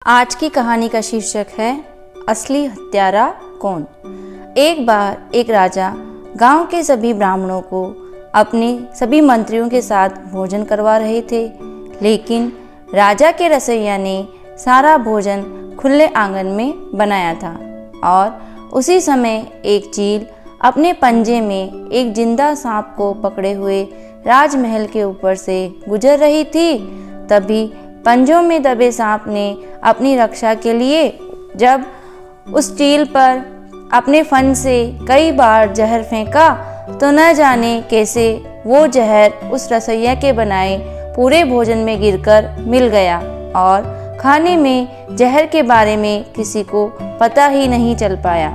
आज की कहानी का शीर्षक है असली हत्यारा कौन। एक बार एक राजा गांव के सभी ब्राह्मणों को अपने सभी मंत्रियों के साथ भोजन करवा रहे थे, लेकिन राजा के रसोइया ने सारा भोजन खुले आंगन में बनाया था और उसी समय एक चील अपने पंजे में एक जिंदा सांप को पकड़े हुए राजमहल के ऊपर से गुजर रही थी। तभी पंजों में दबे सांप ने अपनी रक्षा के लिए जब उस चील पर अपने फन से कई बार जहर फेंका तो न जाने कैसे वो जहर उस रसोइया के बनाए पूरे भोजन में गिरकर मिल गया और खाने में जहर के बारे में किसी को पता ही नहीं चल पाया।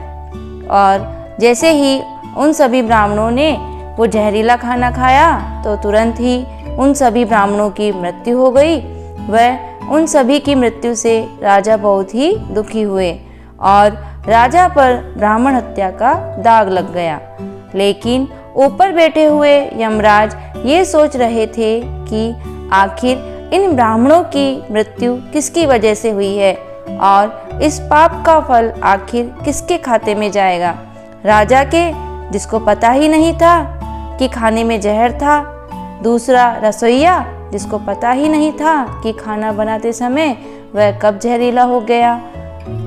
और जैसे ही उन सभी ब्राह्मणों ने वो जहरीला खाना खाया तो तुरंत ही उन सभी ब्राह्मणों की मृत्यु हो गई। वह उन सभी की मृत्यु से राजा बहुत ही दुखी हुए और राजा पर ब्राह्मण हत्या का दाग लग गया। लेकिन ऊपर बैठे हुए यमराज ये सोच रहे थे कि आखिर इन ब्राह्मणों की मृत्यु किसकी वजह से हुई है और इस पाप का फल आखिर किसके खाते में जाएगा। राजा के, जिसको पता ही नहीं था कि खाने में जहर था। दूसरा रसोइया, जिसको पता ही नहीं था कि खाना बनाते समय वह कब जहरीला हो गया।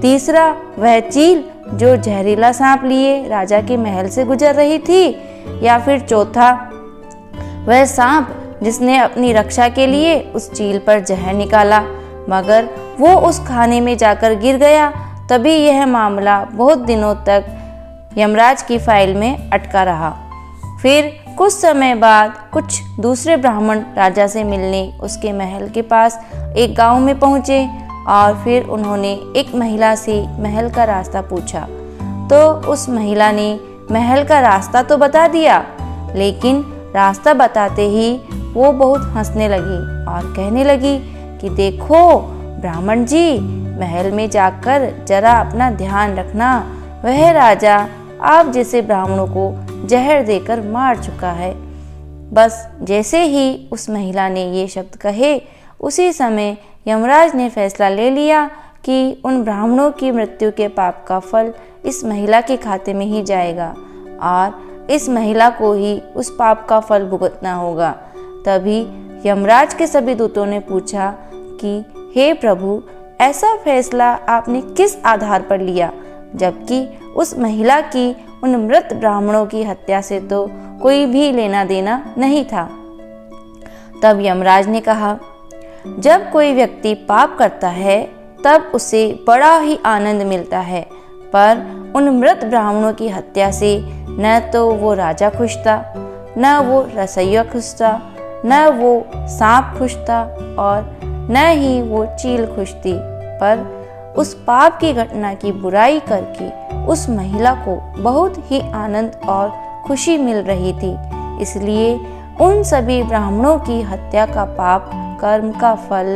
तीसरा वह चील जो जहरीला सांप लिए राजा के महल से गुजर रही थी। या फिर चौथा वह सांप जिसने अपनी रक्षा के लिए उस चील पर जहर निकाला मगर वो उस खाने में जाकर गिर गया। तभी यह मामला बहुत दिनों तक यमराज की फाइल में अटका रहा। फिर कुछ समय बाद कुछ दूसरे ब्राह्मण राजा से मिलने उसके महल के पास एक गांव में पहुंचे और फिर उन्होंने एक महिला से महल का रास्ता पूछा। तो उस महिला ने महल का रास्ता तो बता दिया, लेकिन रास्ता बताते ही वो बहुत हंसने लगी और कहने लगी कि देखो ब्राह्मण जी, महल में जाकर जरा अपना ध्यान रखना, वह राजा आप जैसे ब्राह्मणों को जहर देकर मार चुका है। बस जैसे ही उस महिला ने ये शब्द कहे उसी समय यमराज ने फैसला ले लिया कि उन ब्राह्मणों की मृत्यु के पाप का फल इस महिला के खाते में ही जाएगा और इस महिला को ही उस पाप का फल भुगतना होगा। तभी यमराज के सभी दूतों ने पूछा कि हे प्रभु, ऐसा फैसला आपने किस आधार पर लिया, जबकि उस महिला की उन मृत ब्राह्मणों की हत्या से तो कोई भी लेना देना नहीं था। तब यमराज ने कहा, जब कोई व्यक्ति पाप करता है तब उसे बड़ा ही आनंद मिलता है, पर उन मृत ब्राह्मणों की हत्या से न तो वो राजा खुश था, न वो रसोइया खुश था, न वो सांप खुश था और न ही वो चील खुश थी। पर उस पाप की घटना की बुराई करके उस महिला को बहुत ही आनंद और खुशी मिल रही थी। इसलिए उन सभी ब्राह्मणों की हत्या का पाप कर्म का फल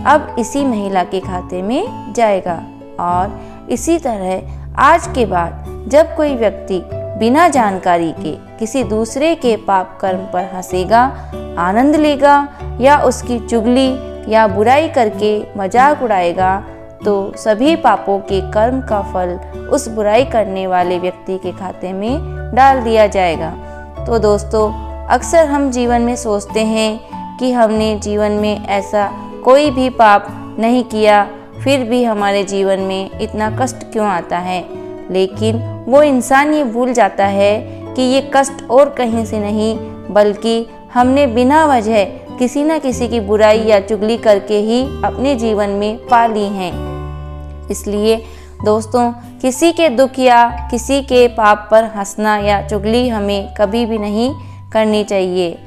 अब इसी महिला के खाते में जाएगा। और इसी तरह आज के बाद जब कोई व्यक्ति बिना जानकारी के किसी दूसरे के पाप कर्म पर हंसेगा, आनंद लेगा या उसकी चुगली या बुराई करके मजाक उड़ाएगा तो सभी पापों के कर्म का फल उस बुराई करने वाले व्यक्ति के खाते में डाल दिया जाएगा। तो दोस्तों, अक्सर हम जीवन में सोचते हैं कि हमने जीवन में ऐसा कोई भी पाप नहीं किया, फिर भी हमारे जीवन में इतना कष्ट क्यों आता है। लेकिन वो इंसान ये भूल जाता है कि ये कष्ट और कहीं से नहीं, बल्कि हमने बिना वजह किसी न किसी की बुराई या चुगली करके ही अपने जीवन में पा ली हैं। इसलिए दोस्तों, किसी के दुख या किसी के पाप पर हंसना या चुगली हमें कभी भी नहीं करनी चाहिए।